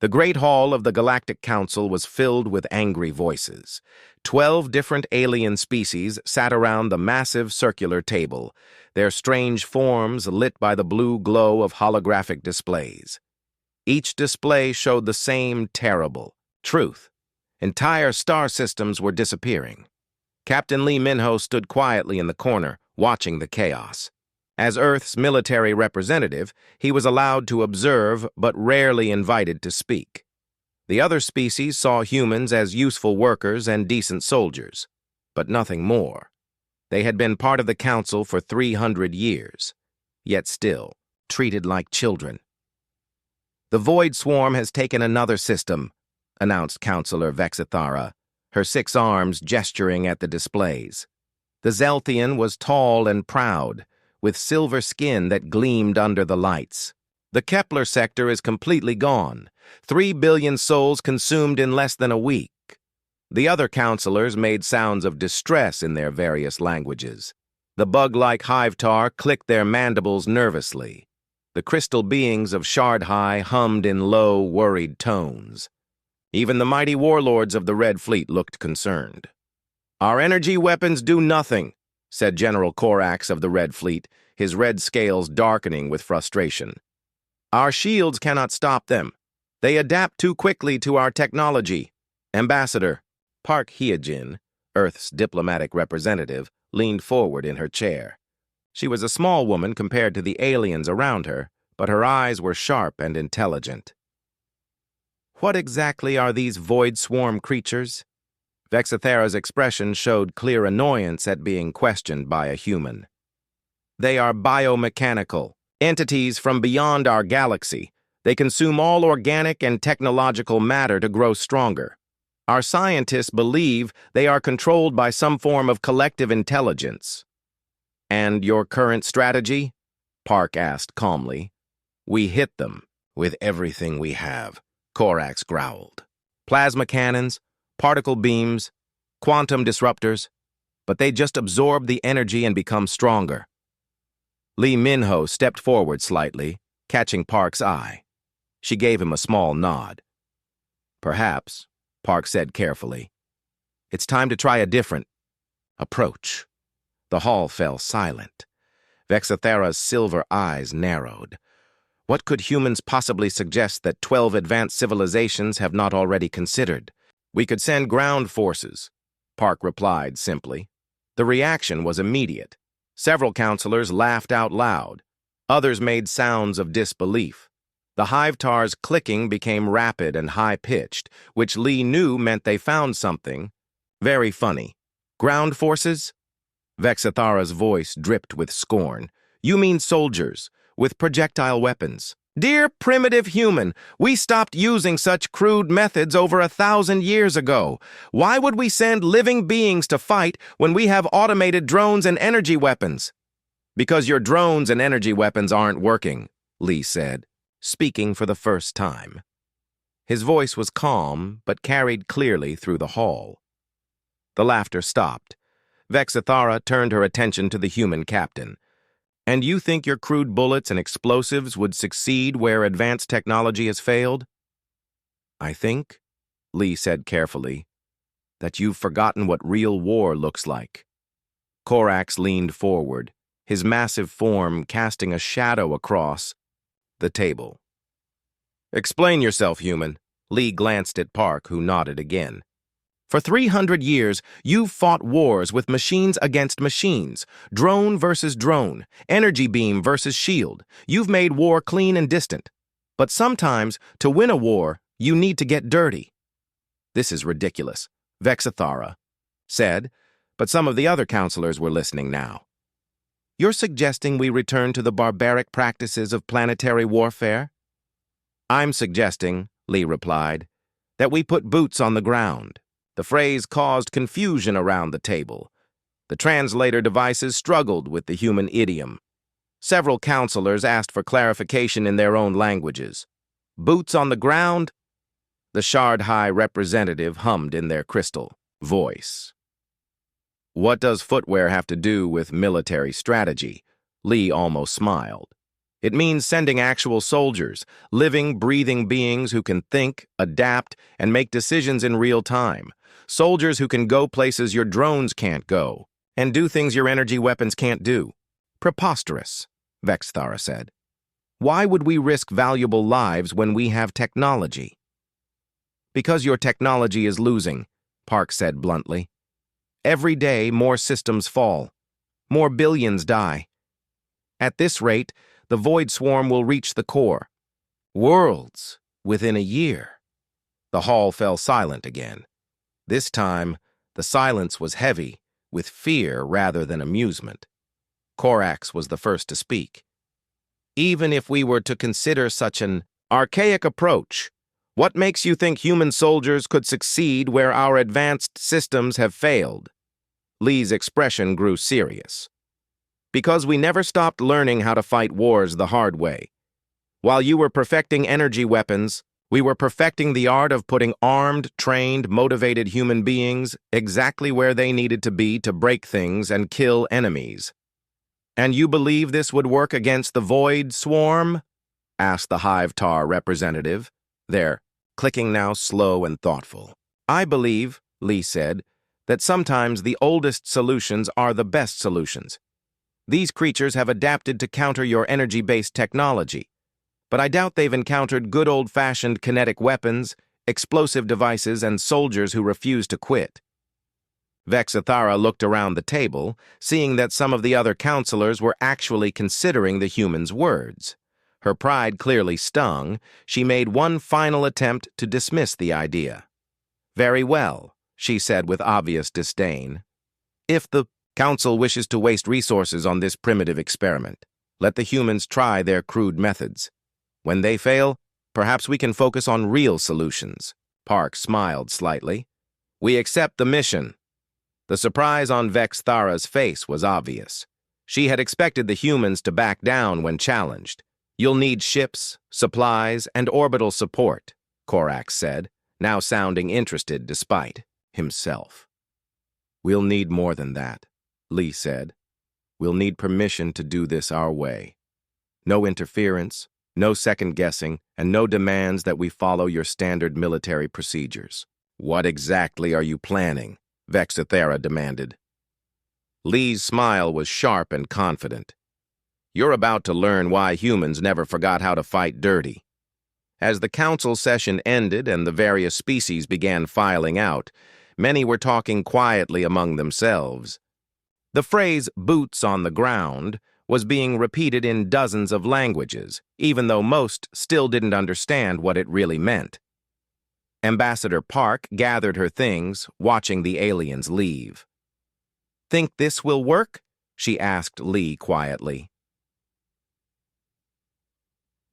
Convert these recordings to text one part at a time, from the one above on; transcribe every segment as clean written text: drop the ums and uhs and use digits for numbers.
The Great Hall of the Galactic Council was filled with angry voices. 12 different alien species sat around the massive circular table, their strange forms lit by the blue glow of holographic displays. Each display showed the same terrible truth. Entire star systems were disappearing. Captain Lee Minho stood quietly in the corner, watching the chaos. As Earth's military representative, he was allowed to observe but rarely invited to speak. The other species saw humans as useful workers and decent soldiers, but nothing more. They had been part of the Council for 300 years, yet still treated like children. "The Void Swarm has taken another system," announced Counselor Vexithara, her 6 arms gesturing at the displays. The Zelthian was tall and proud, with silver skin that gleamed under the lights. "The Kepler sector is completely gone. 3 billion souls consumed in less than a week." The other counselors made sounds of distress in their various languages. The bug-like Hivetar clicked their mandibles nervously. The crystal beings of Shardhai hummed in low, worried tones. Even the mighty warlords of the Red Fleet looked concerned. "Our energy weapons do nothing," said General Corax of the Red Fleet, his red scales darkening with frustration. "Our shields cannot stop them. They adapt too quickly to our technology." Ambassador Park Hyojin, Earth's diplomatic representative, leaned forward in her chair. She was a small woman compared to the aliens around her, but her eyes were sharp and intelligent. "What exactly are these Void Swarm creatures?" Vexithara's expression showed clear annoyance at being questioned by a human. "They are biomechanical entities from beyond our galaxy. They consume all organic and technological matter to grow stronger. Our scientists believe they are controlled by some form of collective intelligence." "And your current strategy?" Park asked calmly. "We hit them with everything we have," Corax growled. "Plasma cannons, particle beams, quantum disruptors, but they just absorb the energy and become stronger." Lee Minho stepped forward slightly, catching Park's eye. She gave him a small nod. "Perhaps," Park said carefully. "It's time to try a different approach." The hall fell silent. Vexithara's silver eyes narrowed. What could humans possibly suggest that 12 advanced civilizations have not already considered? "We could send ground forces," Park replied simply. The reaction was immediate. Several counselors laughed out loud. Others made sounds of disbelief. The Hivetar's clicking became rapid and high-pitched, which Lee knew meant they found something very funny. "Ground forces?" Vexithara's voice dripped with scorn. "You mean soldiers, with projectile weapons. Dear primitive human, we stopped using such crude methods over 1,000 years ago. Why would we send living beings to fight when we have automated drones and energy weapons?" "Because your drones and energy weapons aren't working," Lee said, speaking for the first time. His voice was calm, but carried clearly through the hall. The laughter stopped. Vexithara turned her attention to the human captain. "And you think your crude bullets and explosives would succeed where advanced technology has failed?" "I think," Lee said carefully, "that you've forgotten what real war looks like." Corax leaned forward, his massive form casting a shadow across the table. "Explain yourself, human." Lee glanced at Park, who nodded again. "For 300 years, you've fought wars with machines against machines, drone versus drone, energy beam versus shield. You've made war clean and distant. But sometimes, to win a war, you need to get dirty." "This is ridiculous," Vexithara said, but some of the other counselors were listening now. "You're suggesting we return to the barbaric practices of planetary warfare?" "I'm suggesting," Lee replied, "that we put boots on the ground." The phrase caused confusion around the table. The translator devices struggled with the human idiom. Several counselors asked for clarification in their own languages. "Boots on the ground?" The Shardhai representative hummed in their crystal voice. "What does footwear have to do with military strategy?" Lee almost smiled. It means sending actual soldiers, living, breathing beings who can think, adapt, and make decisions in real time. Soldiers who can go places your drones can't go, and do things your energy weapons can't do. Preposterous, Vexthara said. Why would we risk valuable lives when we have technology? Because your technology is losing, Park said bluntly. Every day, more systems fall. More billions die. At this rate, the Void Swarm will reach the core. Worlds within a year. The hall fell silent again. This time, the silence was heavy, with fear rather than amusement. Korax was the first to speak. Even if we were to consider such an archaic approach, what makes you think human soldiers could succeed where our advanced systems have failed? Lee's expression grew serious. Because we never stopped learning how to fight wars the hard way. While you were perfecting energy weapons, we were perfecting the art of putting armed, trained, motivated human beings exactly where they needed to be to break things and kill enemies. And you believe this would work against the Void Swarm? Asked the Hive Tar representative, their clicking now slow and thoughtful. I believe, Lee said, that sometimes the oldest solutions are the best solutions. These creatures have adapted to counter your energy-based technology, but I doubt they've encountered good old-fashioned kinetic weapons, explosive devices, and soldiers who refuse to quit. Vexthara looked around the table, seeing that some of the other counselors were actually considering the human's words. Her pride clearly stung. She made one final attempt to dismiss the idea. Very well, she said with obvious disdain. If the Council wishes to waste resources on this primitive experiment, let the humans try their crude methods. When they fail, perhaps we can focus on real solutions. Park smiled slightly. We accept the mission. The surprise on Vexthara's face was obvious. She had expected the humans to back down when challenged. You'll need ships, supplies, and orbital support, Korax said, now sounding interested despite himself. We'll need more than that, Lee said. We'll need permission to do this our way. No interference, no second-guessing, and no demands that we follow your standard military procedures. What exactly are you planning? Vexthara demanded. Lee's smile was sharp and confident. You're about to learn why humans never forgot how to fight dirty. As the council session ended and the various species began filing out, many were talking quietly among themselves. The phrase, boots on the ground, was being repeated in dozens of languages, even though most still didn't understand what it really meant. Ambassador Park gathered her things, watching the aliens leave. Think this will work? She asked Lee quietly.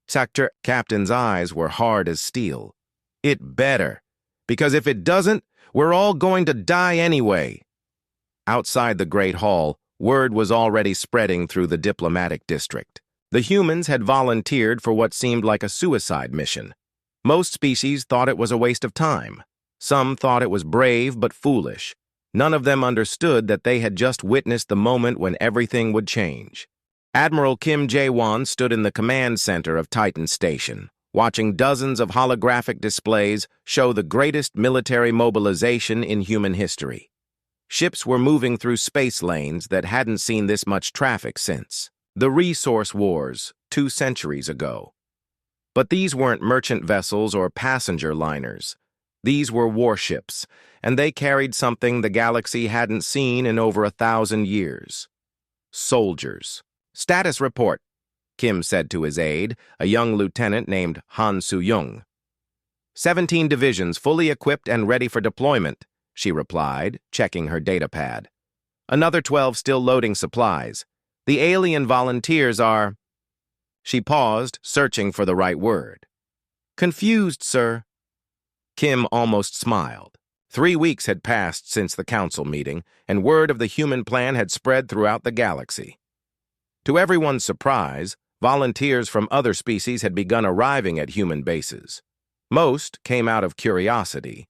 Sector Captain's eyes were hard as steel. It better, because if it doesn't, we're all going to die anyway. Outside the Great Hall, word was already spreading through the diplomatic district. The humans had volunteered for what seemed like a suicide mission. Most species thought it was a waste of time. Some thought it was brave but foolish. None of them understood that they had just witnessed the moment when everything would change. Admiral Kim Jae-won stood in the command center of Titan Station, watching dozens of holographic displays show the greatest military mobilization in human history. Ships were moving through space lanes that hadn't seen this much traffic since the Resource Wars 2 centuries ago. But these weren't merchant vessels or passenger liners. These were warships, and they carried something the galaxy hadn't seen in over 1,000 years. Soldiers. Status report, Kim said to his aide, a young lieutenant named Han Soo-young. 17 divisions fully equipped and ready for deployment, she replied, checking her datapad. Another 12 still loading supplies. The alien volunteers are... She paused, searching for the right word. Confused, sir. Kim almost smiled. 3 weeks had passed since the council meeting, and word of the human plan had spread throughout the galaxy. To everyone's surprise, volunteers from other species had begun arriving at human bases. Most came out of curiosity.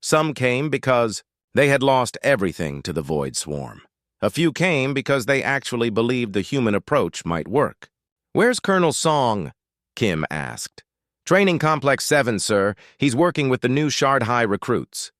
Some came because they had lost everything to the Void Swarm. A few came because they actually believed the human approach might work. "Where's Colonel Song?" Kim asked. "Training Complex 7, sir. He's working with the new Shard High recruits."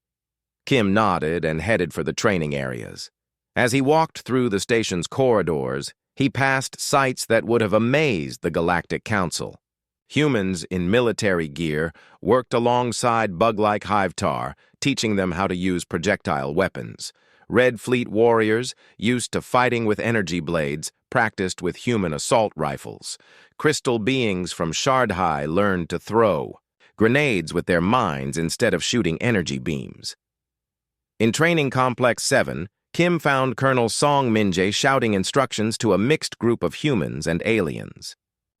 Kim nodded and headed for the training areas. As he walked through the station's corridors, he passed sights that would have amazed the Galactic Council. Humans in military gear worked alongside bug-like Hivetar, teaching them how to use projectile weapons. Red Fleet warriors, used to fighting with energy blades, practiced with human assault rifles. Crystal beings from Shard High learned to throw grenades with their minds instead of shooting energy beams. In Training Complex 7, Kim found Colonel Song Minjae shouting instructions to a mixed group of humans and aliens.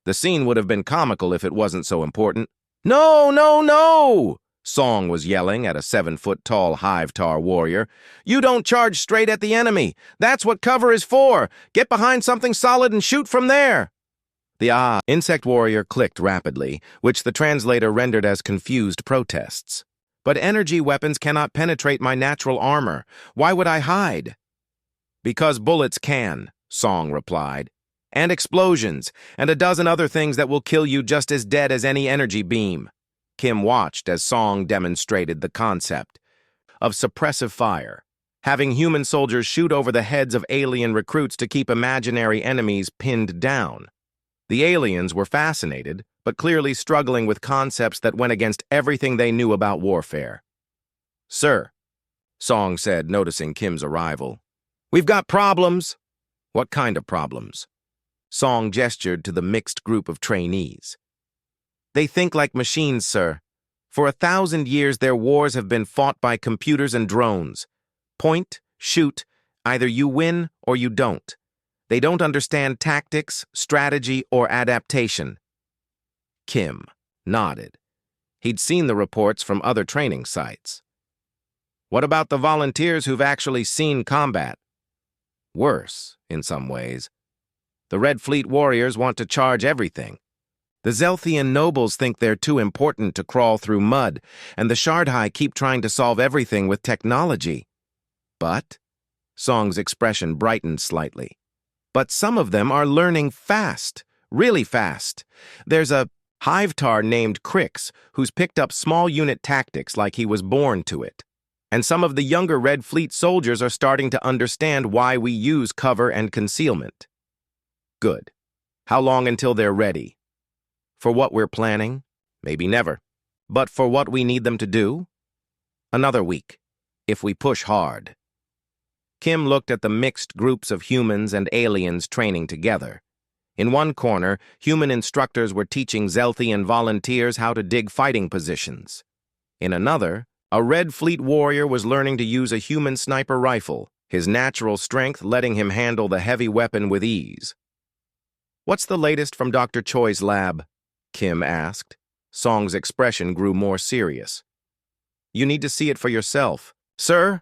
The scene would have been comical if it wasn't so important. "No, no, no!" Song was yelling at a 7-foot-tall Hivetar warrior. "You don't charge straight at the enemy. That's what cover is for. Get behind something solid and shoot from there." The insect warrior clicked rapidly, which the translator rendered as confused protests. "But energy weapons cannot penetrate my natural armor. Why would I hide?" "Because bullets can," Song replied. "And explosions, and a dozen other things that will kill you just as dead as any energy beam." Kim watched as Song demonstrated the concept of suppressive fire, having human soldiers shoot over the heads of alien recruits to keep imaginary enemies pinned down. The aliens were fascinated, but clearly struggling with concepts that went against everything they knew about warfare. "Sir," Song said, noticing Kim's arrival, "we've got problems." "What kind of problems?" Song gestured to the mixed group of trainees. "They think like machines, sir. For 1,000 years, their wars have been fought by computers and drones. Point, shoot, either you win or you don't. They don't understand tactics, strategy, or adaptation." Kim nodded. He'd seen the reports from other training sites. "What about the volunteers who've actually seen combat?" "Worse, in some ways. The Red Fleet warriors want to charge everything. The Zelthian nobles think they're too important to crawl through mud, and the Shard High keep trying to solve everything with technology." "But," Song's expression brightened slightly, "but some of them are learning fast, really fast. There's a Hivetar named Crix who's picked up small unit tactics like he was born to it. And some of the younger Red Fleet soldiers are starting to understand why we use cover and concealment." "Good. How long until they're ready?" "For what we're planning? Maybe never. But for what we need them to do? Another week, if we push hard." Kim looked at the mixed groups of humans and aliens training together. In one corner, human instructors were teaching Zelthian volunteers how to dig fighting positions. In another, a Red Fleet warrior was learning to use a human sniper rifle, his natural strength letting him handle the heavy weapon with ease. "What's the latest from Dr. Choi's lab?" Kim asked. Song's expression grew more serious. "You need to see it for yourself." "Sir?"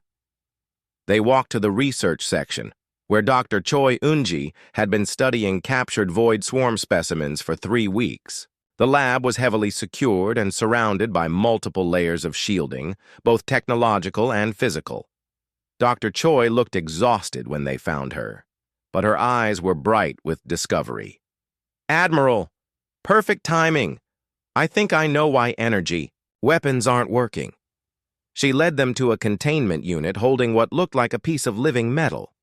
They walked to the research section, where Dr. Choi Unji had been studying captured void swarm specimens for 3 weeks. The lab was heavily secured and surrounded by multiple layers of shielding, both technological and physical. Dr. Choi looked exhausted when they found her, but her eyes were bright with discovery. "Admiral, perfect timing. I think I know why weapons aren't working." She led them to a containment unit holding what looked like a piece of living metal.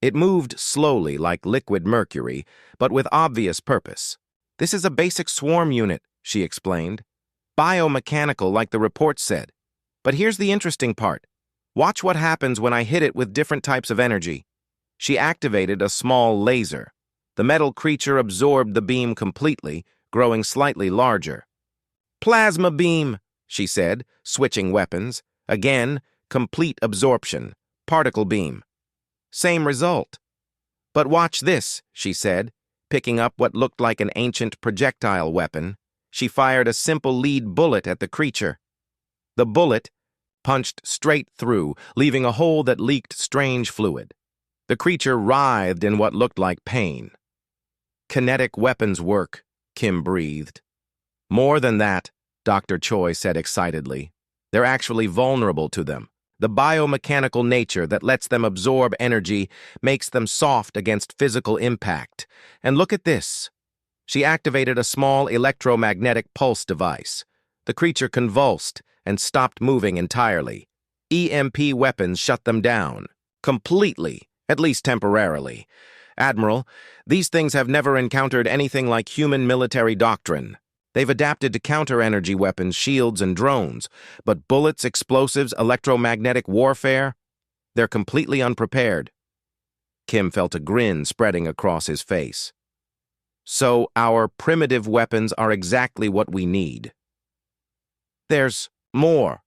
It moved slowly like liquid mercury, but with obvious purpose. "This is a basic swarm unit," she explained. "Biomechanical, like the report said. But here's the interesting part. Watch what happens when I hit it with different types of energy." She activated a small laser. The metal creature absorbed the beam completely, growing slightly larger. "Plasma beam," she said, switching weapons. Again, complete absorption. Particle beam. Same result. "But watch this," she said, picking up what looked like an ancient projectile weapon. She fired a simple lead bullet at the creature. The bullet punched straight through, leaving a hole that leaked strange fluid. The creature writhed in what looked like pain. "Kinetic weapons work," Kim breathed. "More than that," Dr. Choi said excitedly. "They're actually vulnerable to them. The biomechanical nature that lets them absorb energy makes them soft against physical impact. And look at this." She activated a small electromagnetic pulse device. The creature convulsed and stopped moving entirely. EMP weapons shut them down. Completely, at least temporarily. Admiral, these things have never encountered anything like human military doctrine. They've adapted to counter-energy weapons, shields, and drones, but bullets, explosives, electromagnetic warfare? They're completely unprepared. Kim felt a grin spreading across his face. So our primitive weapons are exactly what we need. There's more,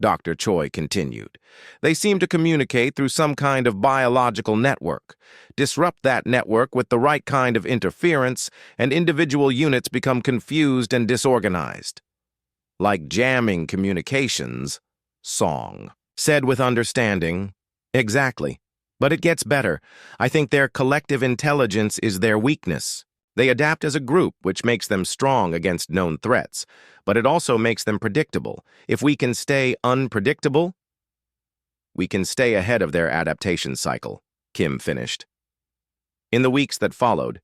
Dr. Choi continued. They seem to communicate through some kind of biological network. Disrupt that network with the right kind of interference, and individual units become confused and disorganized. Like jamming communications, Song said with understanding. Exactly. But it gets better. I think their collective intelligence is their weakness. They adapt as a group, which makes them strong against known threats, but it also makes them predictable. If we can stay unpredictable, we can stay ahead of their adaptation cycle, Kim finished. In the weeks that followed,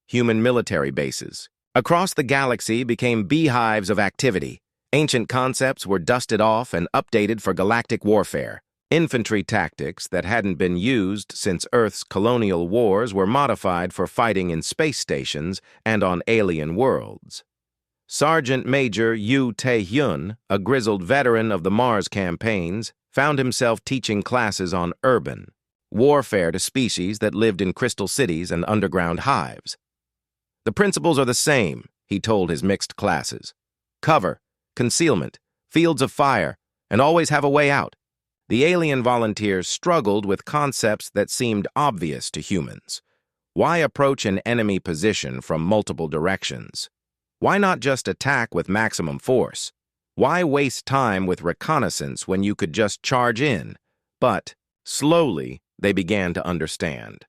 human military bases across the galaxy became beehives of activity. Ancient concepts were dusted off and updated for galactic warfare. Infantry tactics that hadn't been used since Earth's colonial wars were modified for fighting in space stations and on alien worlds. Sergeant Major Yu Tae-hyun, a grizzled veteran of the Mars campaigns, found himself teaching classes on urban warfare to species that lived in crystal cities and underground hives. The principles are the same, he told his mixed classes. Cover, concealment, fields of fire, and always have a way out. The alien volunteers struggled with concepts that seemed obvious to humans. Why approach an enemy position from multiple directions? Why not just attack with maximum force? Why waste time with reconnaissance when you could just charge in? But, slowly, they began to understand.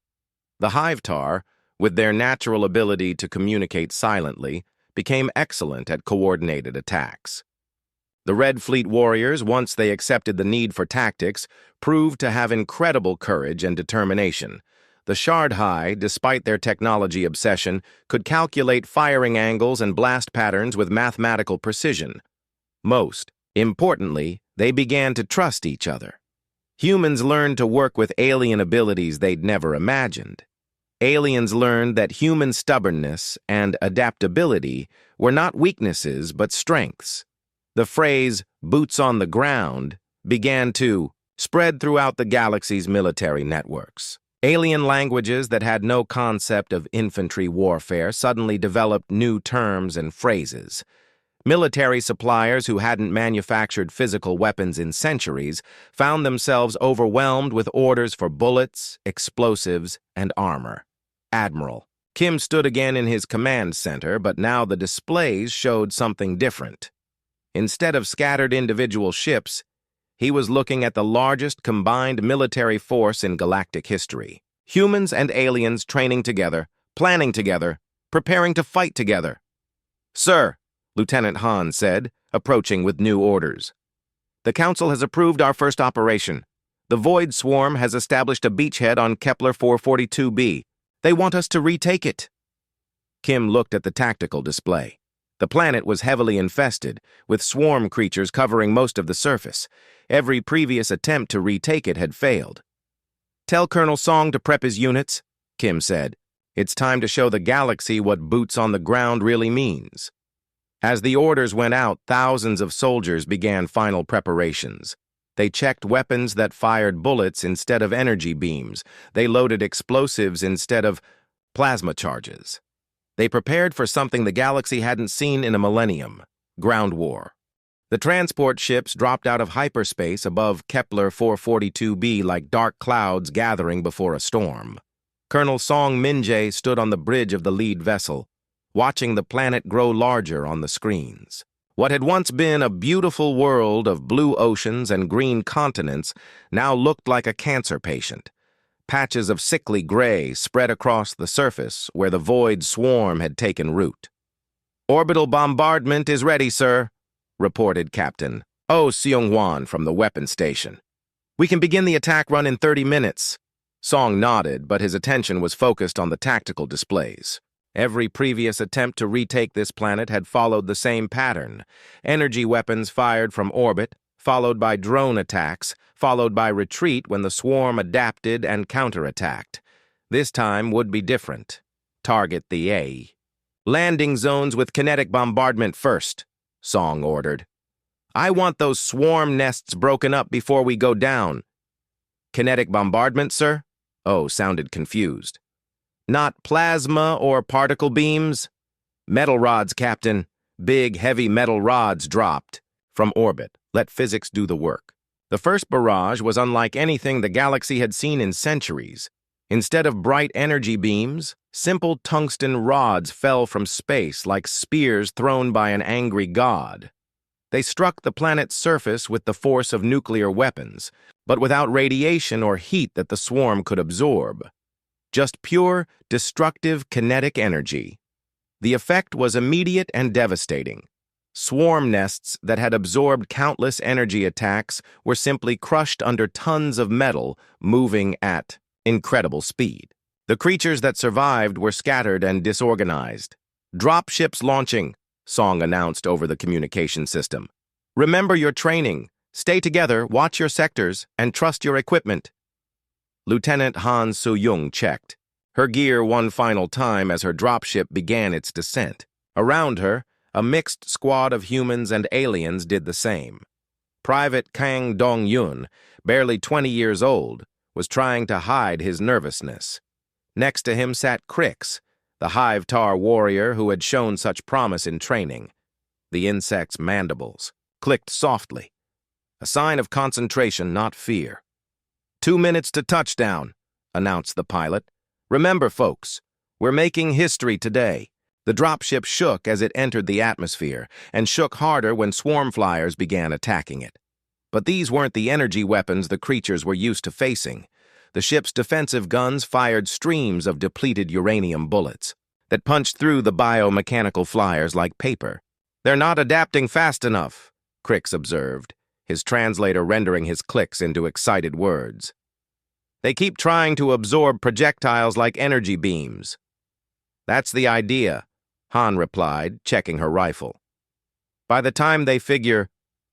The Hivetar, with their natural ability to communicate silently, became excellent at coordinated attacks. The Red Fleet warriors, once they accepted the need for tactics, proved to have incredible courage and determination. The Shardhai, despite their technology obsession, could calculate firing angles and blast patterns with mathematical precision. Most importantly, they began to trust each other. Humans learned to work with alien abilities they'd never imagined. Aliens learned that human stubbornness and adaptability were not weaknesses but strengths. The phrase, boots on the ground, began to spread throughout the galaxy's military networks. Alien languages that had no concept of infantry warfare suddenly developed new terms and phrases. Military suppliers who hadn't manufactured physical weapons in centuries found themselves overwhelmed with orders for bullets, explosives, and armor. Admiral. Kim stood again in his command center, but now the displays showed something different. Instead of scattered individual ships, he was looking at the largest combined military force in galactic history. Humans and aliens training together, planning together, preparing to fight together. Sir, Lieutenant Han said, approaching with new orders. The Council has approved our first operation. The Void Swarm has established a beachhead on Kepler 442b. They want us to retake it. Kim looked at the tactical display. The planet was heavily infested, with swarm creatures covering most of the surface. Every previous attempt to retake it had failed. Tell Colonel Song to prep his units, Kim said. It's time to show the galaxy what boots on the ground really means. As the orders went out, thousands of soldiers began final preparations. They checked weapons that fired bullets instead of energy beams. They loaded explosives instead of plasma charges. They prepared for something the galaxy hadn't seen in a millennium, ground war. The transport ships dropped out of hyperspace above Kepler 442b like dark clouds gathering before a storm. Colonel Song Min-jae stood on the bridge of the lead vessel, watching the planet grow larger on the screens. What had once been a beautiful world of blue oceans and green continents now looked like a cancer patient. Patches of sickly gray spread across the surface where the void swarm had taken root. Orbital bombardment is ready, sir, reported Captain Oh Seung-hwan from the weapons station. We can begin the attack run in 30 minutes. Song nodded, but his attention was focused on the tactical displays. Every previous attempt to retake this planet had followed the same pattern. Energy weapons fired from orbit, followed by drone attacks, followed by retreat when the swarm adapted and counterattacked. This time would be different. Target the A. Landing zones with kinetic bombardment first, Song ordered. I want those swarm nests broken up before we go down. Kinetic bombardment, sir? Oh sounded confused. Not plasma or particle beams? Metal rods, Captain. Big, heavy metal rods dropped. From orbit. Let physics do the work. The first barrage was unlike anything the galaxy had seen in centuries. Instead of bright energy beams, simple tungsten rods fell from space like spears thrown by an angry god. They struck the planet's surface with the force of nuclear weapons, but without radiation or heat that the swarm could absorb. Just pure, destructive kinetic energy. The effect was immediate and devastating. Swarm nests that had absorbed countless energy attacks were simply crushed under tons of metal, moving at incredible speed. The creatures that survived were scattered and disorganized. Drop ships launching, Song announced over the communication system. Remember your training. Stay together, watch your sectors, and trust your equipment. Lieutenant Han Soo-young checked. Her gear one final time as her dropship began its descent. Around her, a mixed squad of humans and aliens did the same. Private Kang Dong-yun, barely 20 years old, was trying to hide his nervousness. Next to him sat Crix, the Hive-Tar warrior who had shown such promise in training. The insect's mandibles clicked softly, a sign of concentration, not fear. 2 minutes to touchdown, announced the pilot. Remember, folks, we're making history today. The dropship shook as it entered the atmosphere, and shook harder when swarm flyers began attacking it. But these weren't the energy weapons the creatures were used to facing. The ship's defensive guns fired streams of depleted uranium bullets that punched through the biomechanical flyers like paper. They're not adapting fast enough, Crix observed, his translator rendering his clicks into excited words. They keep trying to absorb projectiles like energy beams. That's the idea, Han replied, checking her rifle. By the time they figure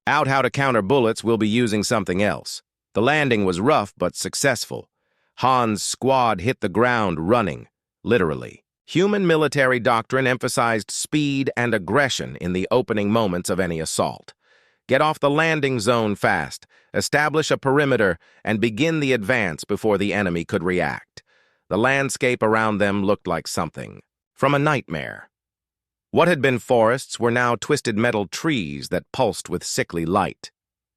out how to counter bullets, we'll be using something else. The landing was rough but successful. Han's squad hit the ground running, literally. Human military doctrine emphasized speed and aggression in the opening moments of any assault. Get off the landing zone fast, establish a perimeter, and begin the advance before the enemy could react. The landscape around them looked like something from a nightmare. What had been forests were now twisted metal trees that pulsed with sickly light.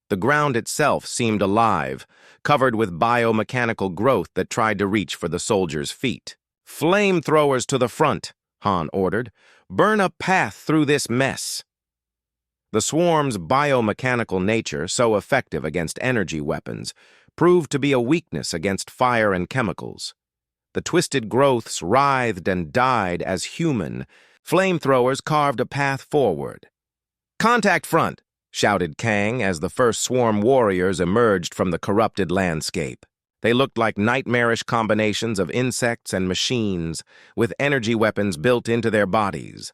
The ground itself seemed alive, covered with biomechanical growth that tried to reach for the soldiers' feet. Flamethrowers to the front, Han ordered. Burn a path through this mess. The swarm's biomechanical nature, so effective against energy weapons, proved to be a weakness against fire and chemicals. The twisted growths writhed and died as human. Flamethrowers carved a path forward. Contact front, shouted Kang as the first swarm warriors emerged from the corrupted landscape. They looked like nightmarish combinations of insects and machines, with energy weapons built into their bodies.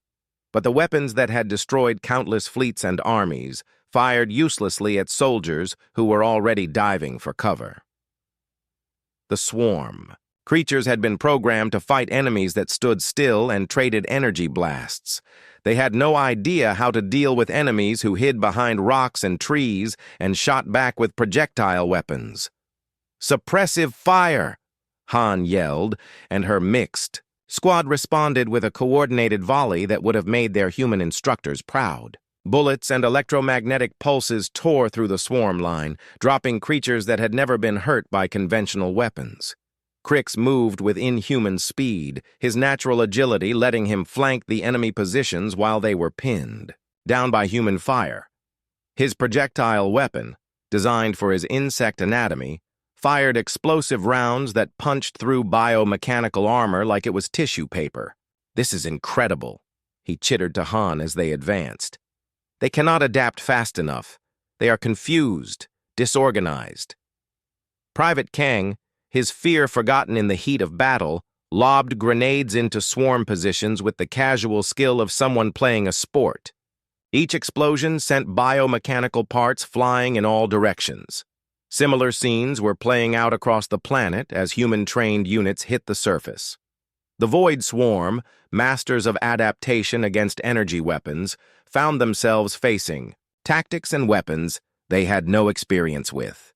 But the weapons that had destroyed countless fleets and armies fired uselessly at soldiers who were already diving for cover. The swarm. Creatures had been programmed to fight enemies that stood still and traded energy blasts. They had no idea how to deal with enemies who hid behind rocks and trees and shot back with projectile weapons. Suppressive fire, Han yelled, and her mixed squad responded with a coordinated volley that would have made their human instructors proud. Bullets and electromagnetic pulses tore through the swarm line, dropping creatures that had never been hurt by conventional weapons. Crix moved with inhuman speed, his natural agility letting him flank the enemy positions while they were pinned down by human fire. His projectile weapon, designed for his insect anatomy, fired explosive rounds that punched through biomechanical armor like it was tissue paper. This is incredible, he chittered to Han as they advanced. They cannot adapt fast enough. They are confused, disorganized. Private Kang, his fear forgotten in the heat of battle, lobbed grenades into swarm positions with the casual skill of someone playing a sport. Each explosion sent biomechanical parts flying in all directions. Similar scenes were playing out across the planet as human-trained units hit the surface. The Void Swarm, masters of adaptation against energy weapons, found themselves facing tactics and weapons they had no experience with.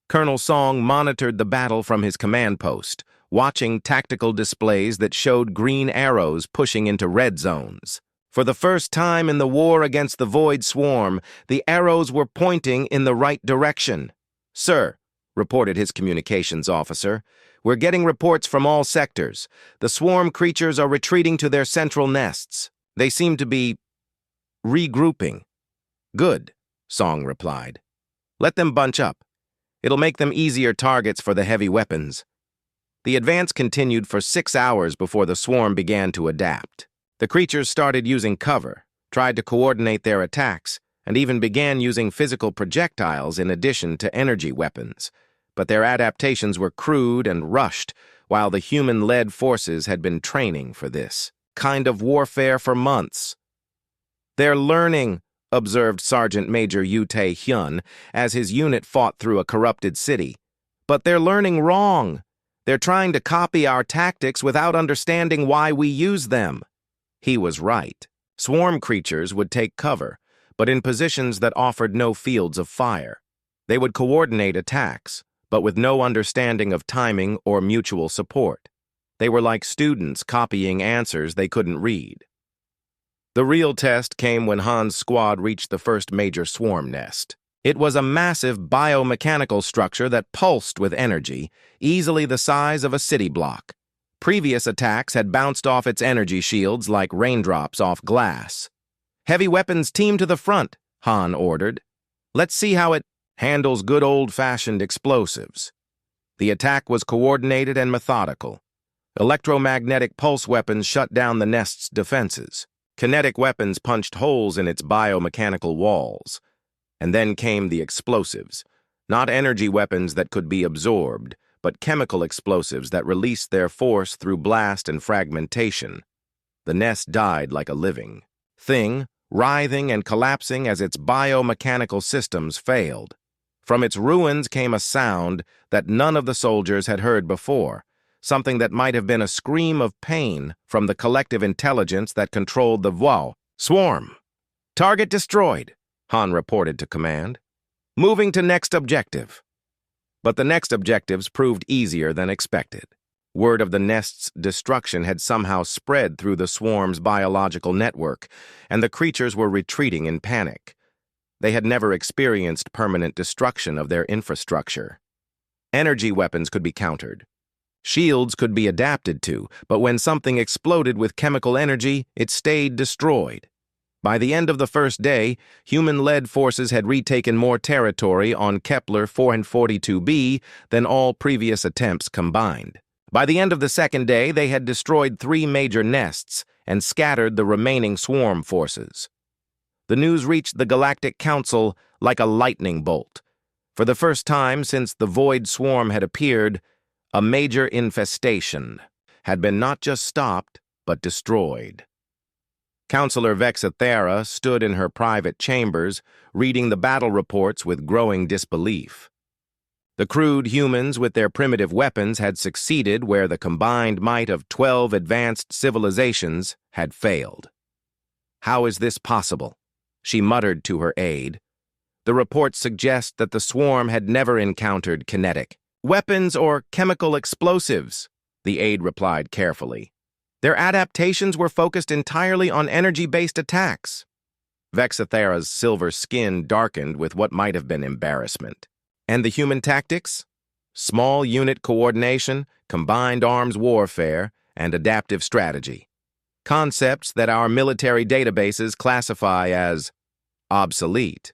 Colonel Song monitored the battle from his command post, watching tactical displays that showed green arrows pushing into red zones. For the first time in the war against the Void Swarm, the arrows were pointing in the right direction. "Sir," reported his communications officer, "we're getting reports from all sectors. The swarm creatures are retreating to their central nests. They seem to be regrouping." "Good," Song replied. "Let them bunch up. It'll make them easier targets for the heavy weapons." The advance continued for 6 hours before the swarm began to adapt. The creatures started using cover, tried to coordinate their attacks, and even began using physical projectiles in addition to energy weapons. But their adaptations were crude and rushed, while the human-led forces had been training for this kind of warfare for months. "They're learning," observed Sergeant Major Yu Tae-hyun as his unit fought through a corrupted city. "But they're learning wrong. They're trying to copy our tactics without understanding why we use them." He was right. Swarm creatures would take cover, but in positions that offered no fields of fire. They would coordinate attacks, but with no understanding of timing or mutual support. They were like students copying answers they couldn't read. The real test came when Han's squad reached the first major swarm nest. It was a massive biomechanical structure that pulsed with energy, easily the size of a city block. Previous attacks had bounced off its energy shields like raindrops off glass. "Heavy weapons team to the front," Han ordered. "Let's see how it handles good old-fashioned explosives." The attack was coordinated and methodical. Electromagnetic pulse weapons shut down the nest's defenses. Kinetic weapons punched holes in its biomechanical walls. And then came the explosives, not energy weapons that could be absorbed, but chemical explosives that released their force through blast and fragmentation. The nest died like a living thing, writhing and collapsing as its biomechanical systems failed. From its ruins came a sound that none of the soldiers had heard before, something that might have been a scream of pain from the collective intelligence that controlled the Void Swarm. "Target destroyed," Han reported to command. "Moving to next objective." But the next objectives proved easier than expected. Word of the nest's destruction had somehow spread through the swarm's biological network, and the creatures were retreating in panic. They had never experienced permanent destruction of their infrastructure. Energy weapons could be countered. Shields could be adapted to, but when something exploded with chemical energy, it stayed destroyed. By the end of the first day, human-led forces had retaken more territory on Kepler 442b than all previous attempts combined. By the end of the second day, they had destroyed 3 major nests and scattered the remaining swarm forces. The news reached the Galactic Council like a lightning bolt. For the first time since the Void Swarm had appeared, a major infestation had been not just stopped, but destroyed. Counselor Vexathera stood in her private chambers, reading the battle reports with growing disbelief. The crude humans with their primitive weapons had succeeded where the combined might of 12 advanced civilizations had failed. "How is this possible?" she muttered to her aide. "The reports suggest that the swarm had never encountered kinetic weapons or chemical explosives," the aide replied carefully. "Their adaptations were focused entirely on energy-based attacks." Vexathera's silver skin darkened with what might have been embarrassment. "And the human tactics? Small unit coordination, combined arms warfare, and adaptive strategy. Concepts that our military databases classify as obsolete."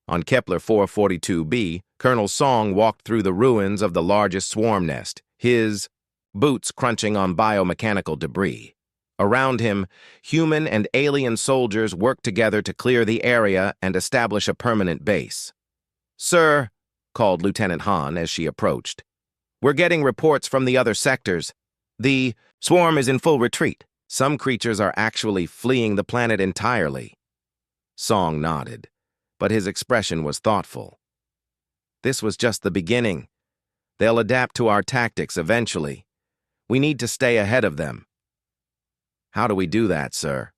On Kepler 442b, Colonel Song walked through the ruins of the largest swarm nest, his boots crunching on biomechanical debris. Around him, human and alien soldiers worked together to clear the area and establish a permanent base. "Sir," called Lieutenant Han as she approached. We're getting reports from the other sectors. The swarm is in full retreat. Some creatures are actually fleeing the planet entirely. Song nodded, but his expression was thoughtful. This was just the beginning. They'll adapt to our tactics eventually. We need to stay ahead of them. How do we do that, sir?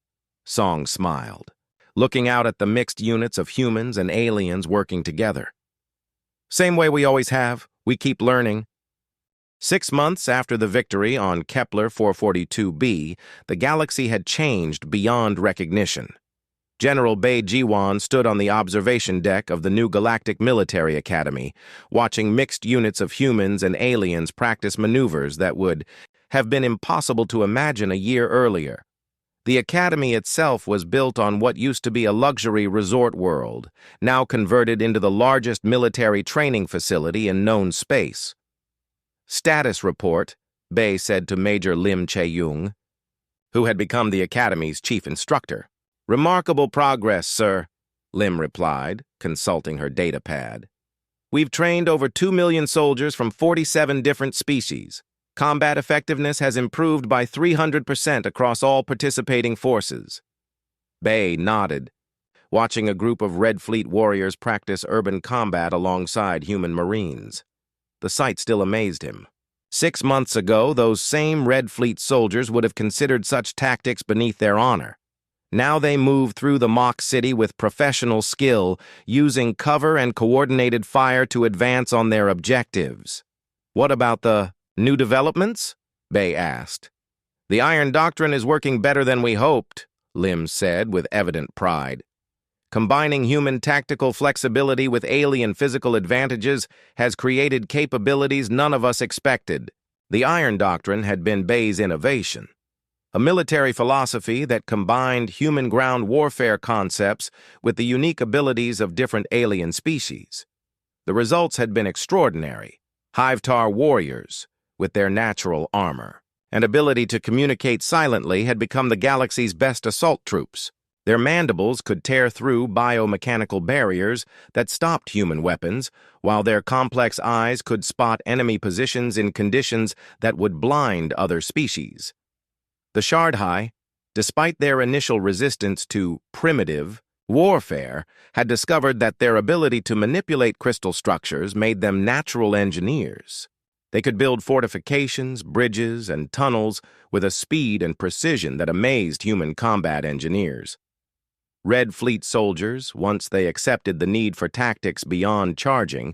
Song smiled, looking out at the mixed units of humans and aliens working together. Same way we always have. We keep learning. 6 months after the victory on Kepler 442b, the galaxy had changed beyond recognition. General Bei Jiwan stood on the observation deck of the new Galactic Military Academy, watching mixed units of humans and aliens practice maneuvers that would have been impossible to imagine a year earlier. The academy itself was built on what used to be a luxury resort world, now converted into the largest military training facility in known space. Status report, Bei said to Major Lim Chae-young, who had become the academy's chief instructor. Remarkable progress, sir, Lim replied, consulting her datapad. We've trained over 2 million soldiers from 47 different species. Combat effectiveness has improved by 300% across all participating forces. Bei nodded, watching a group of Red Fleet warriors practice urban combat alongside human marines. The sight still amazed him. 6 months ago, those same Red Fleet soldiers would have considered such tactics beneath their honor. Now they move through the mock city with professional skill, using cover and coordinated fire to advance on their objectives. What about the new developments? Bei asked. The Iron Doctrine is working better than we hoped, Lim said with evident pride. Combining human tactical flexibility with alien physical advantages has created capabilities none of us expected. The Iron Doctrine had been Bei's innovation. A military philosophy that combined human ground warfare concepts with the unique abilities of different alien species. The results had been extraordinary. Hive-Tar warriors, with their natural armor and ability to communicate silently, had become the galaxy's best assault troops. Their mandibles could tear through biomechanical barriers that stopped human weapons, while their complex eyes could spot enemy positions in conditions that would blind other species. The Shardhai, despite their initial resistance to primitive warfare, had discovered that their ability to manipulate crystal structures made them natural engineers. They could build fortifications, bridges, and tunnels with a speed and precision that amazed human combat engineers. Red Fleet soldiers, once they accepted the need for tactics beyond charging,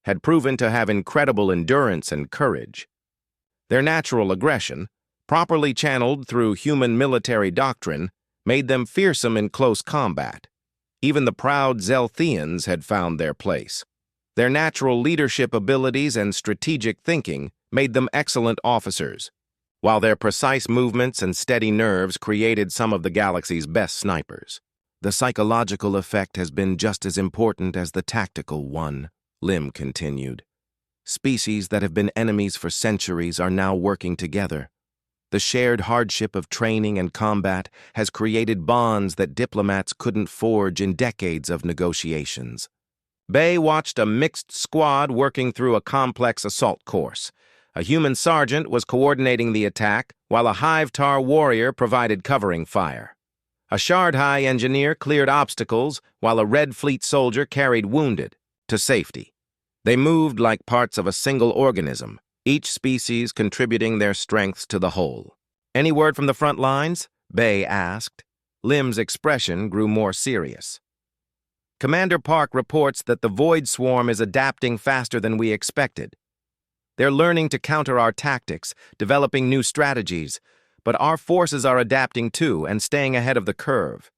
had proven to have incredible endurance and courage. Their natural aggression, properly channeled through human military doctrine, made them fearsome in close combat. Even the proud Zelthians had found their place. Their natural leadership abilities and strategic thinking made them excellent officers, while their precise movements and steady nerves created some of the galaxy's best snipers. The psychological effect has been just as important as the tactical one, Lim continued. Species that have been enemies for centuries are now working together. The shared hardship of training and combat has created bonds that diplomats couldn't forge in decades of negotiations. Bei watched a mixed squad working through a complex assault course. A human sergeant was coordinating the attack, while a Hive-Tar warrior provided covering fire. A Shardhai engineer cleared obstacles, while a Red Fleet soldier carried wounded to safety. They moved like parts of a single organism, each species contributing their strengths to the whole. Any word from the front lines? Bei asked. Lim's expression grew more serious. Commander Park reports that the Void Swarm is adapting faster than we expected. They're learning to counter our tactics, developing new strategies, but our forces are adapting too and staying ahead of the curve.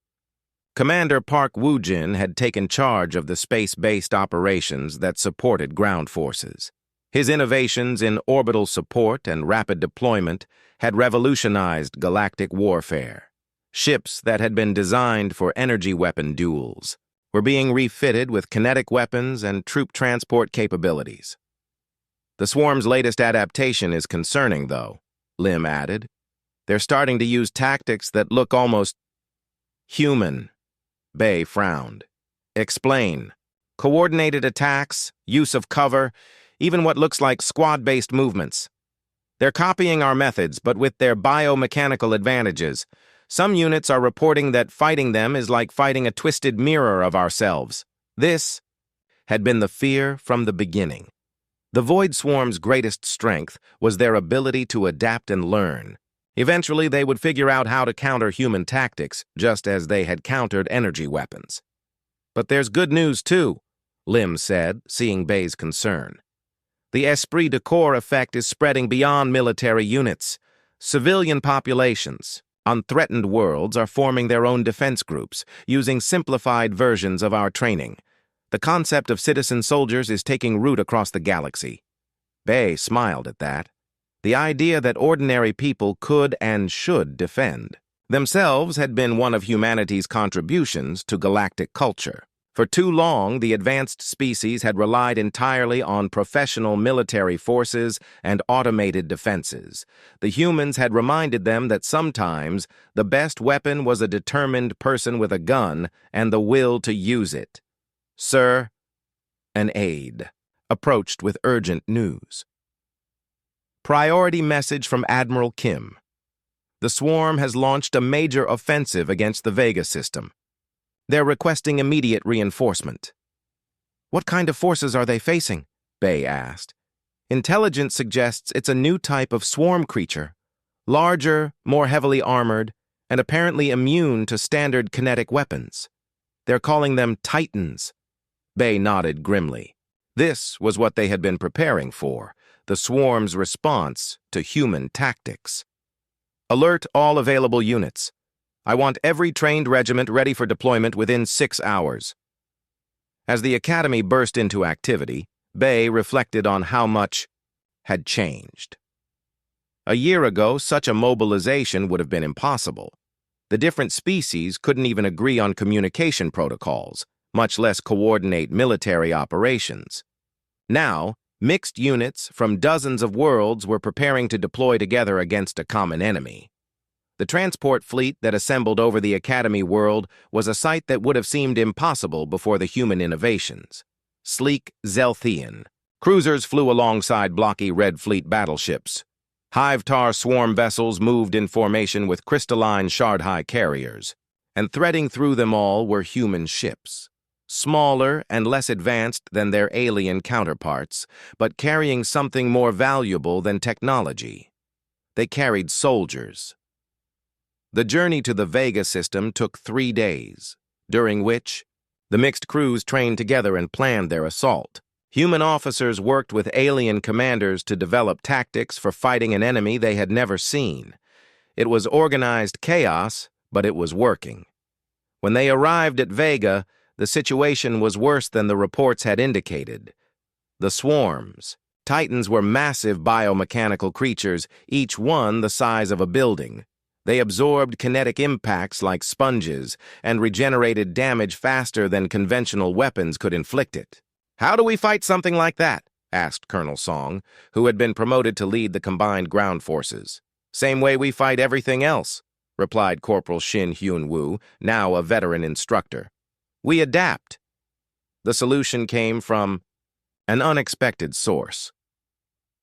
Commander Park Woojin had taken charge of the space-based operations that supported ground forces. His innovations in orbital support and rapid deployment had revolutionized galactic warfare. Ships that had been designed for energy weapon duels were being refitted with kinetic weapons and troop transport capabilities. The swarm's latest adaptation is concerning, though, Lim added. They're starting to use tactics that look almost human. Bei frowned. Explain. Coordinated attacks, use of cover, even what looks like squad-based movements. They're copying our methods, but with their biomechanical advantages. Some units are reporting that fighting them is like fighting a twisted mirror of ourselves. This had been the fear from the beginning. The Void Swarm's greatest strength was their ability to adapt and learn. Eventually, they would figure out how to counter human tactics, just as they had countered energy weapons. But there's good news, too, Lim said, seeing Bay's concern. The esprit de corps effect is spreading beyond military units. Civilian populations on threatened worlds are forming their own defense groups, using simplified versions of our training. The concept of citizen soldiers is taking root across the galaxy. Bay smiled at that. The idea that ordinary people could and should defend themselves had been one of humanity's contributions to galactic culture. For too long, the advanced species had relied entirely on professional military forces and automated defenses. The humans had reminded them that sometimes the best weapon was a determined person with a gun and the will to use it. Sir, an aide approached with urgent news. Priority message from Admiral Kim. The Swarm has launched a major offensive against the Vega system. They're requesting immediate reinforcement. What kind of forces are they facing? Bay asked. Intelligence suggests it's a new type of swarm creature, larger, more heavily armored, and apparently immune to standard kinetic weapons. They're calling them Titans. Bay nodded grimly. This was what they had been preparing for, the Swarm's response to human tactics. Alert all available units. I want every trained regiment ready for deployment within 6 hours. As the academy burst into activity, Bay reflected on how much had changed. A year ago, such a mobilization would have been impossible. The different species couldn't even agree on communication protocols, much less coordinate military operations. Now, mixed units from dozens of worlds were preparing to deploy together against a common enemy. The transport fleet that assembled over the Academy world was a sight that would have seemed impossible before the human innovations. Sleek Zelthian. Cruisers flew alongside blocky Red Fleet battleships. Hive-Tar swarm vessels moved in formation with crystalline shard-high carriers. And threading through them all were human ships. Smaller and less advanced than their alien counterparts, but carrying something more valuable than technology. They carried soldiers. The journey to the Vega system took 3 days, during which the mixed crews trained together and planned their assault. Human officers worked with alien commanders to develop tactics for fighting an enemy they had never seen. It was organized chaos, but it was working. When they arrived at Vega, the situation was worse than the reports had indicated. The swarms. Titans were massive biomechanical creatures, each one the size of a building. They absorbed kinetic impacts like sponges and regenerated damage faster than conventional weapons could inflict it. "How do we fight something like that?" asked Colonel Song, who had been promoted to lead the combined ground forces. "Same way we fight everything else," replied Corporal Shin Hyun-woo, now a veteran instructor. "We adapt." The solution came from an unexpected source.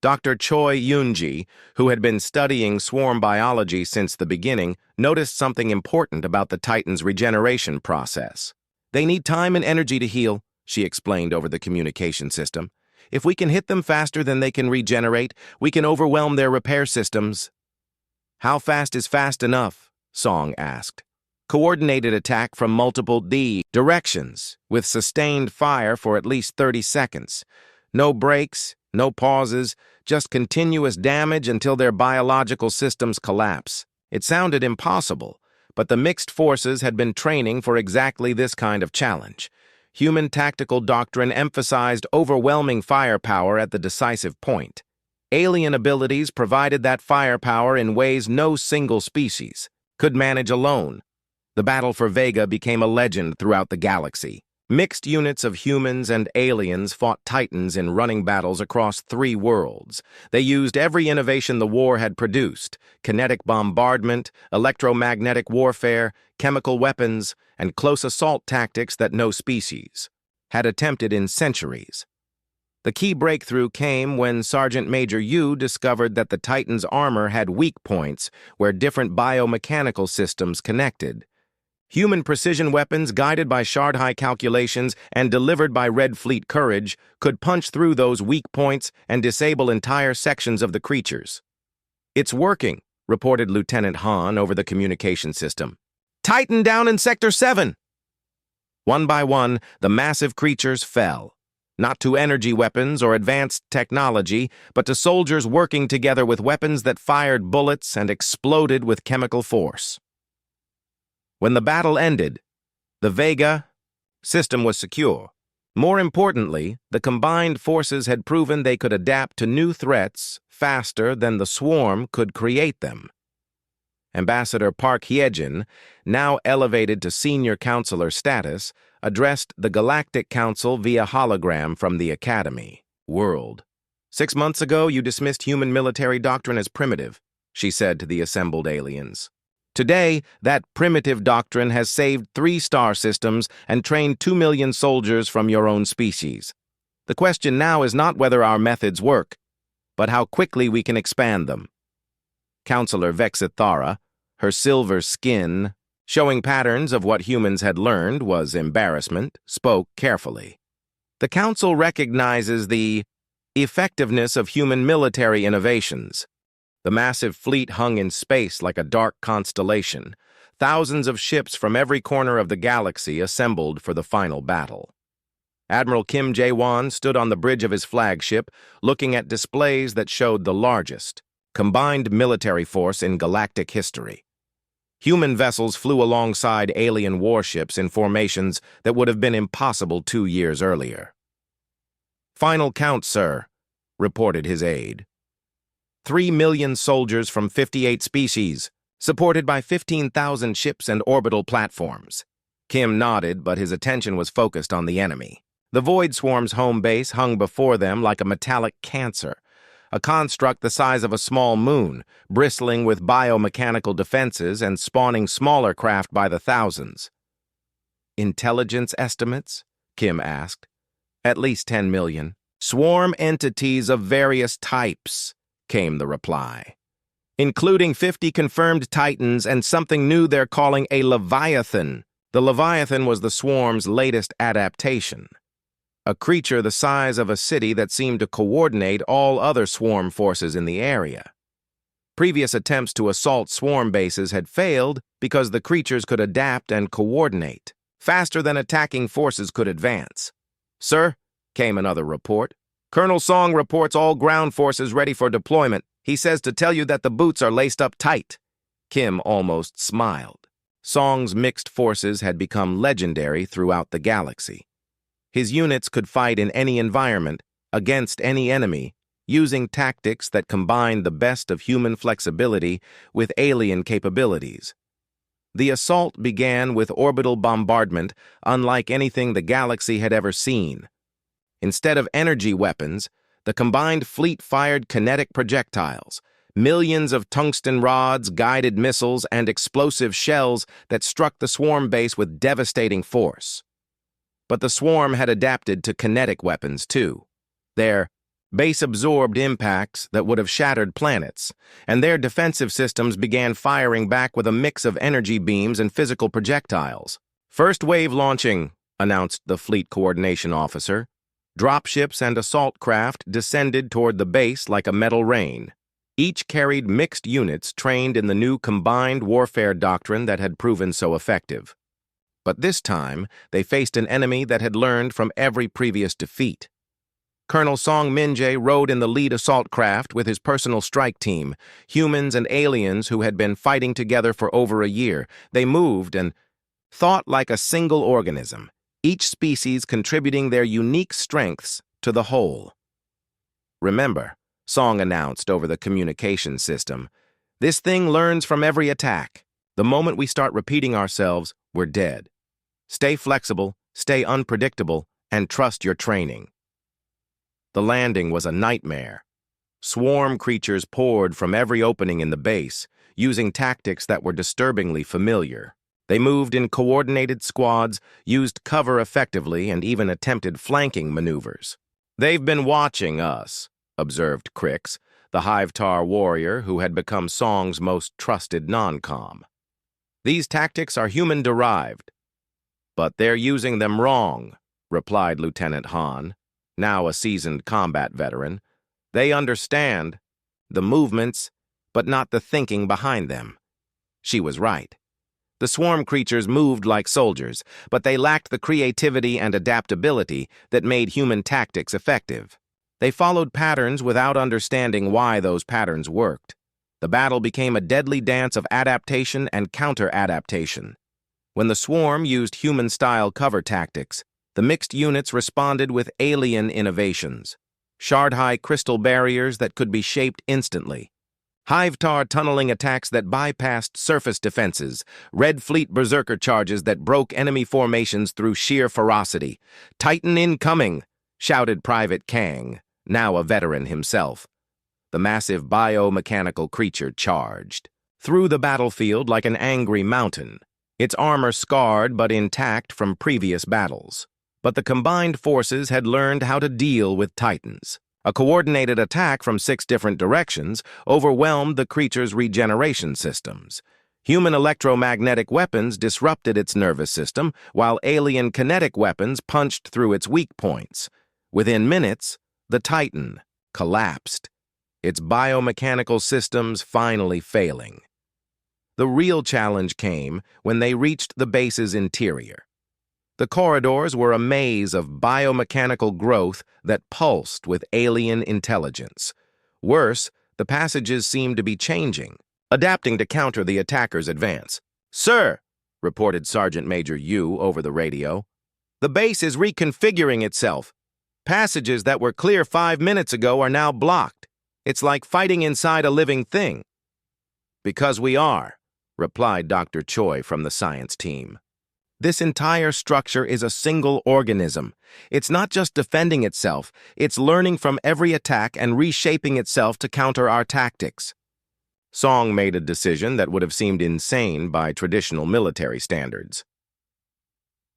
Dr. Choi Yoonji, who had been studying swarm biology since the beginning, noticed something important about the Titans' regeneration process. "They need time and energy to heal," she explained over the communication system. "If we can hit them faster than they can regenerate, we can overwhelm their repair systems." "How fast is fast enough?" Song asked. "Coordinated attack from multiple directions, with sustained fire for at least 30 seconds. No breaks, no pauses, just continuous damage until their biological systems collapse." It sounded impossible, but the mixed forces had been training for exactly this kind of challenge. Human tactical doctrine emphasized overwhelming firepower at the decisive point. Alien abilities provided that firepower in ways no single species could manage alone. The battle for Vega became a legend throughout the galaxy. Mixed units of humans and aliens fought Titans in running battles across 3 worlds. They used every innovation the war had produced: kinetic bombardment, electromagnetic warfare, chemical weapons, and close assault tactics that no species had attempted in centuries. The key breakthrough came when Sergeant Major Yu discovered that the Titan's armor had weak points where different biomechanical systems connected. Human precision weapons guided by Shard-High calculations and delivered by Red Fleet courage could punch through those weak points and disable entire sections of the creatures. "It's working," reported Lieutenant Han over the communication system. "Titan down in Sector 7! One by one, the massive creatures fell. Not to energy weapons or advanced technology, but to soldiers working together with weapons that fired bullets and exploded with chemical force. When the battle ended, the Vega system was secure. More importantly, the combined forces had proven they could adapt to new threats faster than the swarm could create them. Ambassador Park Hyejin, now elevated to senior counselor status, addressed the Galactic Council via hologram from the Academy. "World. 6 months ago, you dismissed human military doctrine as primitive," she said to the assembled aliens. "Today, that primitive doctrine has saved 3 star systems and trained 2 million soldiers from your own species. The question now is not whether our methods work, but how quickly we can expand them." Counselor Vexithara, her silver skin showing patterns of what humans had learned was embarrassment, spoke carefully. "The Council recognizes the effectiveness of human military innovations. The massive fleet hung in space like a dark constellation. Thousands of ships from every corner of the galaxy assembled for the final battle. Admiral Kim Jae-won stood on the bridge of his flagship, looking at displays that showed the largest combined military force in galactic history. Human vessels flew alongside alien warships in formations that would have been impossible 2 years earlier. "Final count, sir," reported his aide. 3 million soldiers from 58 species, supported by 15,000 ships and orbital platforms. Kim nodded, but his attention was focused on the enemy. The Void Swarm's home base hung before them like a metallic cancer, a construct the size of a small moon, bristling with biomechanical defenses and spawning smaller craft by the thousands. "Intelligence estimates?" Kim asked. "At least 10 million. Swarm entities of various types," came the reply, "including 50 confirmed Titans and something new they're calling a Leviathan." The Leviathan was the swarm's latest adaptation, a creature the size of a city that seemed to coordinate all other swarm forces in the area. Previous attempts to assault swarm bases had failed because the creatures could adapt and coordinate faster than attacking forces could advance. "Sir," came another report, "Colonel Song reports all ground forces ready for deployment. He says to tell you that the boots are laced up tight." Kim almost smiled. Song's mixed forces had become legendary throughout the galaxy. His units could fight in any environment, against any enemy, using tactics that combined the best of human flexibility with alien capabilities. The assault began with orbital bombardment unlike anything the galaxy had ever seen. Instead of energy weapons, the combined fleet fired kinetic projectiles, millions of tungsten rods, guided missiles, and explosive shells that struck the swarm base with devastating force. But the swarm had adapted to kinetic weapons, too. Their base-absorbed impacts that would have shattered planets, and their defensive systems began firing back with a mix of energy beams and physical projectiles. "First wave launching," announced the fleet coordination officer. Dropships and assault craft descended toward the base like a metal rain. Each carried mixed units trained in the new combined warfare doctrine that had proven so effective. But this time, they faced an enemy that had learned from every previous defeat. Colonel Song Min-jae rode in the lead assault craft with his personal strike team, humans and aliens who had been fighting together for over a year. They moved and thought like a single organism, each species contributing their unique strengths to the whole. "Remember," Song announced over the communication system, "this thing learns from every attack. The moment we start repeating ourselves, we're dead. Stay flexible, stay unpredictable, and trust your training." The landing was a nightmare. Swarm creatures poured from every opening in the base, using tactics that were disturbingly familiar. They moved in coordinated squads, used cover effectively, and even attempted flanking maneuvers. "They've been watching us," observed Crix, the Hive-Tar warrior who had become Song's most trusted non-com. "These tactics are human-derived." "But they're using them wrong," replied Lieutenant Han, now a seasoned combat veteran. "They understand the movements, but not the thinking behind them." She was right. The swarm creatures moved like soldiers, but they lacked the creativity and adaptability that made human tactics effective. They followed patterns without understanding why those patterns worked. The battle became a deadly dance of adaptation and counter-adaptation. When the swarm used human-style cover tactics, the mixed units responded with alien innovations. Shard-high crystal barriers that could be shaped instantly. Hive-Tar tunneling attacks that bypassed surface defenses, Red Fleet berserker charges that broke enemy formations through sheer ferocity. "Titan incoming!" shouted Private Kang, now a veteran himself. The massive biomechanical creature charged through the battlefield like an angry mountain, its armor scarred but intact from previous battles. But the combined forces had learned how to deal with Titans. A coordinated attack from 6 different directions overwhelmed the creature's regeneration systems. Human electromagnetic weapons disrupted its nervous system, while alien kinetic weapons punched through its weak points. Within minutes, the Titan collapsed, its biomechanical systems finally failing. The real challenge came when they reached the base's interior. The corridors were a maze of biomechanical growth that pulsed with alien intelligence. Worse, the passages seemed to be changing, adapting to counter the attacker's advance. "Sir," reported Sergeant Major Yu over the radio, "the base is reconfiguring itself. Passages that were clear 5 minutes ago are now blocked. It's like fighting inside a living thing." "Because we are," replied Dr. Choi from the science team. "This entire structure is a single organism. It's not just defending itself, it's learning from every attack and reshaping itself to counter our tactics." Song made a decision that would have seemed insane by traditional military standards.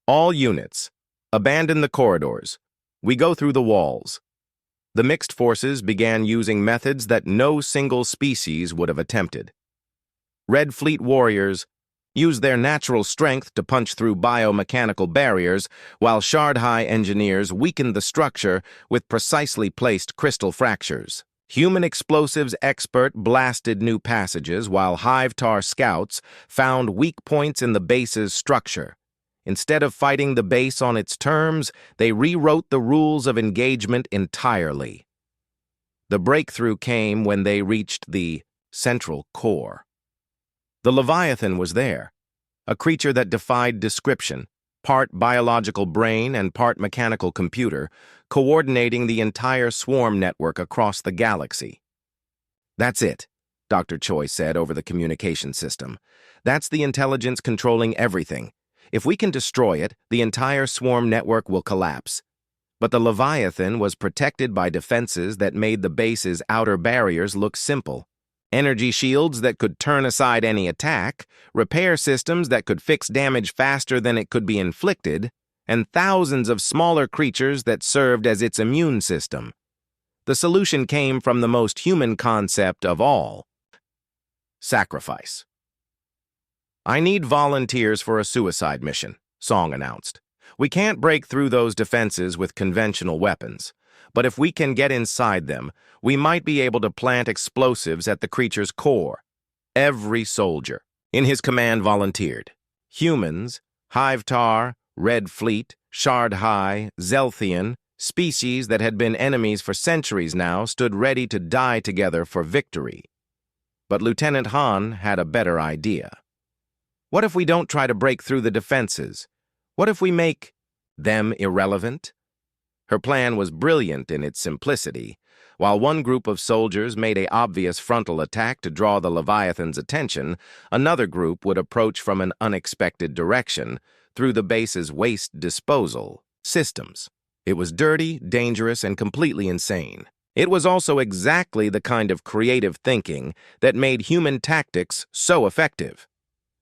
"All units, abandon the corridors. We go through the walls." The mixed forces began using methods that no single species would have attempted. Red Fleet warriors used their natural strength to punch through biomechanical barriers, while Shard-high engineers weakened the structure with precisely placed crystal fractures. Human explosives expert blasted new passages, while Hive-Tar scouts found weak points in the base's structure. Instead of fighting the base on its terms, they rewrote the rules of engagement entirely. The breakthrough came when they reached the central core. The Leviathan was there, a creature that defied description, part biological brain and part mechanical computer, coordinating the entire swarm network across the galaxy. "That's it," Dr. Choi said over the communication system. "That's the intelligence controlling everything. If we can destroy it, the entire swarm network will collapse." But the Leviathan was protected by defenses that made the base's outer barriers look simple. Energy shields that could turn aside any attack, repair systems that could fix damage faster than it could be inflicted, and thousands of smaller creatures that served as its immune system. The solution came from the most human concept of all: sacrifice. "I need volunteers for a suicide mission," Song announced. "We can't break through those defenses with conventional weapons, but if we can get inside them, we might be able to plant explosives at the creature's core." Every soldier in his command volunteered. Humans, Hive-Tar, Red Fleet, Shard-high, Zelthian, species that had been enemies for centuries now, stood ready to die together for victory. But Lieutenant Han had a better idea. "What if we don't try to break through the defenses? What if we make them irrelevant?" Her plan was brilliant in its simplicity. While one group of soldiers made an obvious frontal attack to draw the Leviathan's attention, another group would approach from an unexpected direction through the base's waste disposal systems. It was dirty, dangerous, and completely insane. It was also exactly the kind of creative thinking that made human tactics so effective.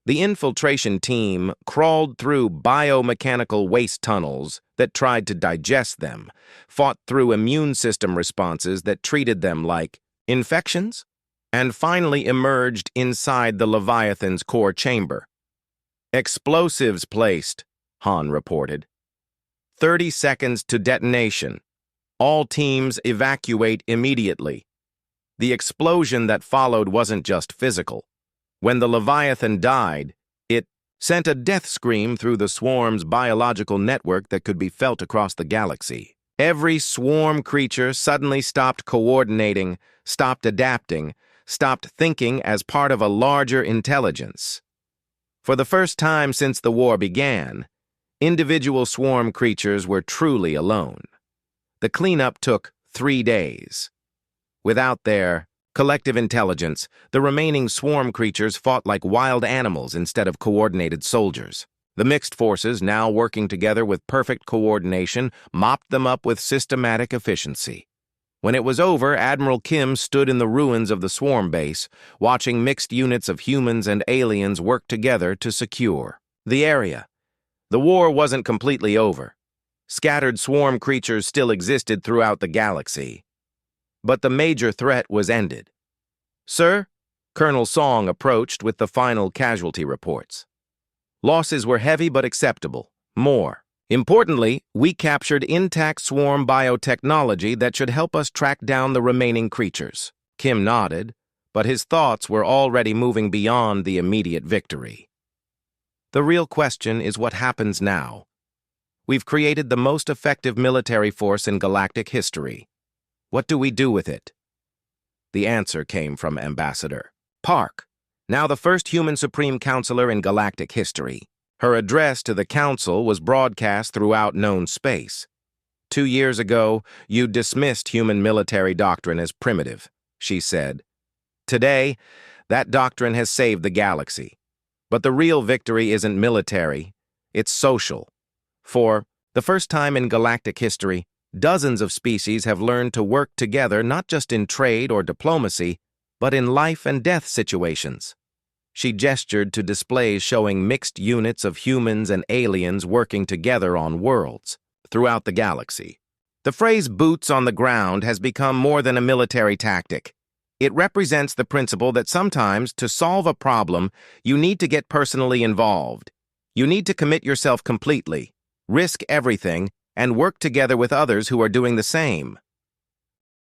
The infiltration team crawled through biomechanical waste tunnels that tried to digest them, fought through immune system responses that treated them like infections, and finally emerged inside the Leviathan's core chamber. "Explosives placed," Han reported. 30 seconds to detonation. All teams evacuate immediately. The explosion that followed wasn't just physical. When the Leviathan died, it sent a death scream through the swarm's biological network that could be felt across the galaxy. Every swarm creature suddenly stopped coordinating, stopped adapting, stopped thinking as part of a larger intelligence. For the first time since the war began, individual swarm creatures were truly alone. The cleanup took 3 days. Without their collective intelligence, the remaining swarm creatures fought like wild animals instead of coordinated soldiers. The mixed forces, now working together with perfect coordination, mopped them up with systematic efficiency. When it was over, Admiral Kim stood in the ruins of the swarm base, watching mixed units of humans and aliens work together to secure the area. The war wasn't completely over. Scattered swarm creatures still existed throughout the galaxy. But the major threat was ended. "Sir," Colonel Song approached with the final casualty reports. "Losses were heavy but acceptable. More. Importantly, we captured intact swarm biotechnology that should help us track down the remaining creatures." Kim nodded, but his thoughts were already moving beyond the immediate victory. The real question is what happens now. We've created the most effective military force in galactic history. What do we do with it? The answer came from Ambassador Park, now the first human Supreme Counselor in galactic history. Her address to the Council was broadcast throughout known space. 2 years ago, you dismissed human military doctrine as primitive, she said. Today, that doctrine has saved the galaxy. But the real victory isn't military, it's social. For the first time in galactic history, dozens of species have learned to work together not just in trade or diplomacy, but in life and death situations. She gestured to displays showing mixed units of humans and aliens working together on worlds throughout the galaxy. The phrase "boots on the ground" has become more than a military tactic. It represents the principle that sometimes, to solve a problem, you need to get personally involved. You need to commit yourself completely, risk everything, and work together with others who are doing the same.